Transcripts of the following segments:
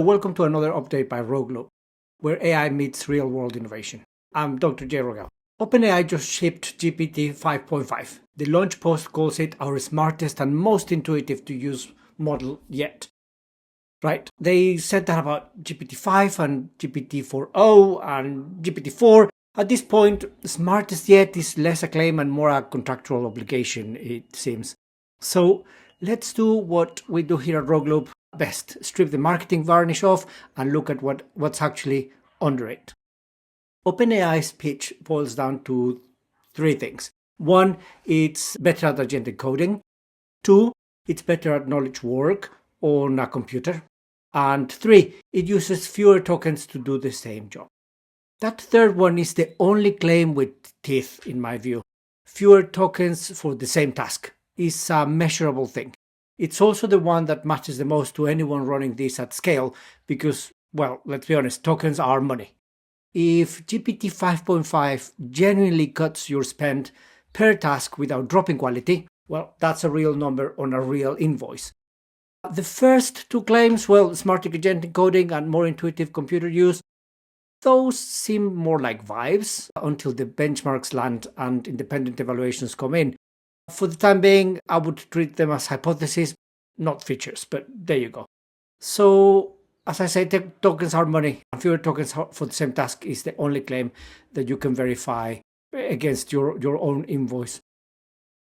Welcome to another update by RogueLoop, where AI meets real-world innovation. I'm Dr. J. Rogel. OpenAI just shipped GPT5.5. The launch post calls it our smartest and most intuitive to use model yet. Right, they said that about GPT-5 and GPT-4.0 and GPT-4. At this point, smartest yet is less a claim and more a contractual obligation, it seems. So let's do what we do here at RogueLoop best. Strip the marketing varnish off and look at what's actually under it. OpenAI's pitch boils down to three things. One, it's better at agentic coding. Two, it's better at knowledge work on a computer. And three, it uses fewer tokens to do the same job. That third one is the only claim with teeth, in my view. Fewer tokens for the same task is a measurable thing. It's also the one that matches the most to anyone running this at scale because, well, let's be honest, tokens are money. If GPT 5.5 genuinely cuts your spend per task without dropping quality, well, that's a real number on a real invoice. The first two claims, well, smarter agentic coding and more intuitive computer use, those seem more like vibes until the benchmarks land and independent evaluations come in. For the time being, I would treat them as hypotheses, not features, but there you go. So, as I say, tokens are money, and fewer tokens for the same task is the only claim that you can verify against your own invoice,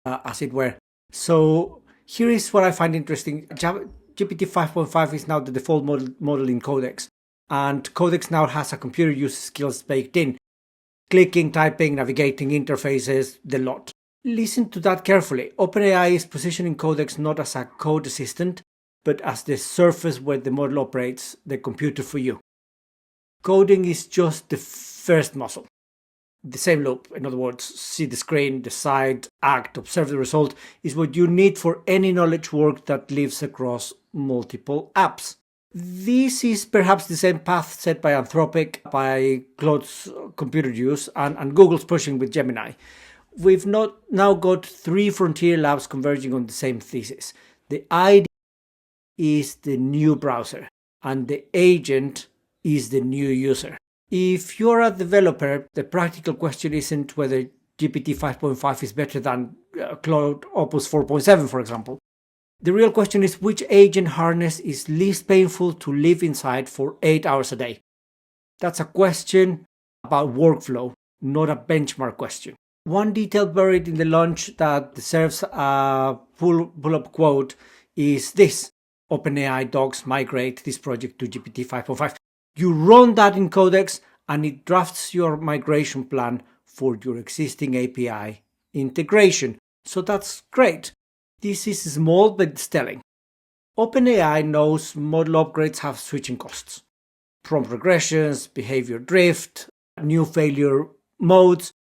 as it were. So, here is what I find interesting. GPT 5.5 is now the default model in Codex, and Codex now has a computer use skills baked in. Clicking, typing, navigating, interfaces, the lot. Listen to that carefully. OpenAI is positioning Codex not as a code assistant, but as the surface where the model operates the computer for you. Coding is just the first muscle. The same loop, in other words, see the screen, decide, act, observe the result, is what you need for any knowledge work that lives across multiple apps. This is perhaps the same path set by Anthropic, by Claude's computer use, and Google's pushing with Gemini. We've now got three frontier labs converging on the same thesis. The idea is the new browser, and the agent is the new user. If you're a developer, the practical question isn't whether GPT 5.5 is better than Claude Opus 4.7, for example. The real question is which agent harness is least painful to live inside for 8 hours a day. That's a question about workflow, not a benchmark question. One detail buried in the launch that deserves a pull-up quote is this: OpenAI docs migrate this project to GPT 5.5. You run that in Codex and it drafts your migration plan for your existing API integration. So that's great. This is small but it's telling. OpenAI knows model upgrades have switching costs. Prompt regressions, behavior drift, new failure modes.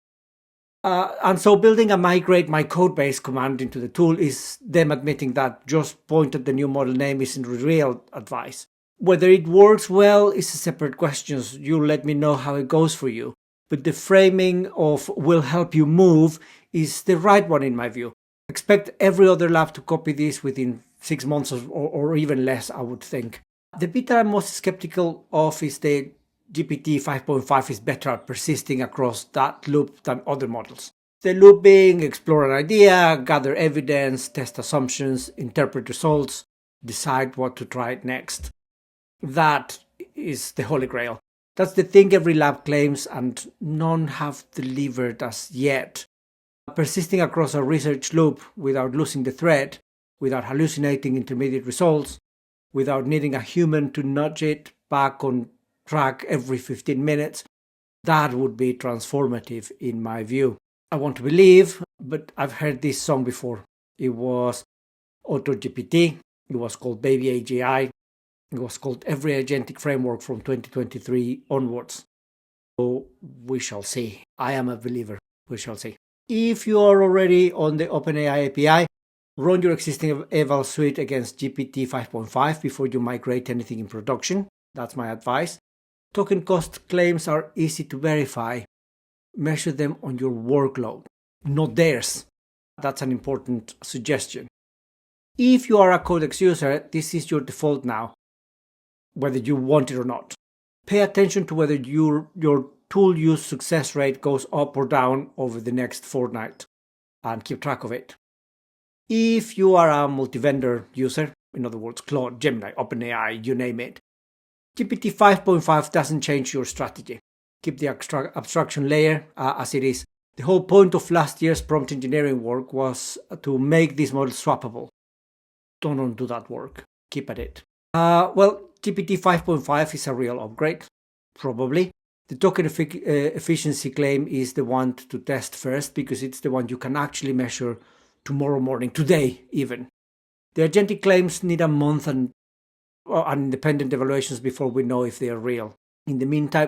And so building a migrate my codebase command into the tool is them admitting that just point at the new model name isn't real advice. Whether it works well is a separate question. You let me know how it goes for you. But the framing of will help you move is the right one in my view. Expect every other lab to copy this within 6 months or even less, I would think. The bit that I'm most skeptical of is the GPT 5.5 is better at persisting across that loop than other models. The loop being explore an idea, gather evidence, test assumptions, interpret results, decide what to try next. That is the holy grail. That's the thing every lab claims and none have delivered as yet. Persisting across a research loop without losing the thread, without hallucinating intermediate results, without needing a human to nudge it back on track every 15 minutes, that would be transformative in my view. I want to believe, but I've heard this song before. It was AutoGPT, it was called Baby AGI, it was called every agentic framework from 2023 onwards. So we shall see. I am a believer. We shall see. If you are already on the OpenAI API, run your existing eval suite against GPT 5.5 before you migrate anything in production. That's my advice. Token cost claims are easy to verify. Measure them on your workload, not theirs. That's an important suggestion. If you are a Codex user, this is your default now. whether you want it or not. Pay attention to whether your tool use success rate goes up or down over the next fortnight, and keep track of it. If you are a multi-vendor user, in other words, Claude, Gemini, OpenAI, you name it, GPT5.5 doesn't change your strategy. Keep the abstraction layer as it is. The whole point of last year's prompt engineering work was to make this model swappable. Don't undo that work. Keep at it. Well, GPT5.5 is a real upgrade, probably. The token efficiency claim is the one to test first because it's the one you can actually measure tomorrow morning, today even. The agentic claims need a month and independent evaluations before we know if they are real. In the meantime,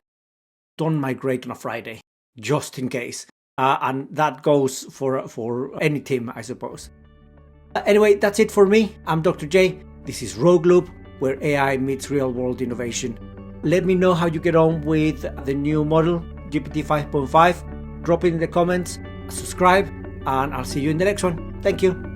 don't migrate on a Friday, just in case. And that goes for any team, I suppose. Anyway, that's it for me. I'm Dr. J. This is RogueLoop, where AI meets real-world innovation. Let me know how you get on with the new model, GPT 5.5. Drop it in the comments, subscribe, and I'll see you in the next one. Thank you.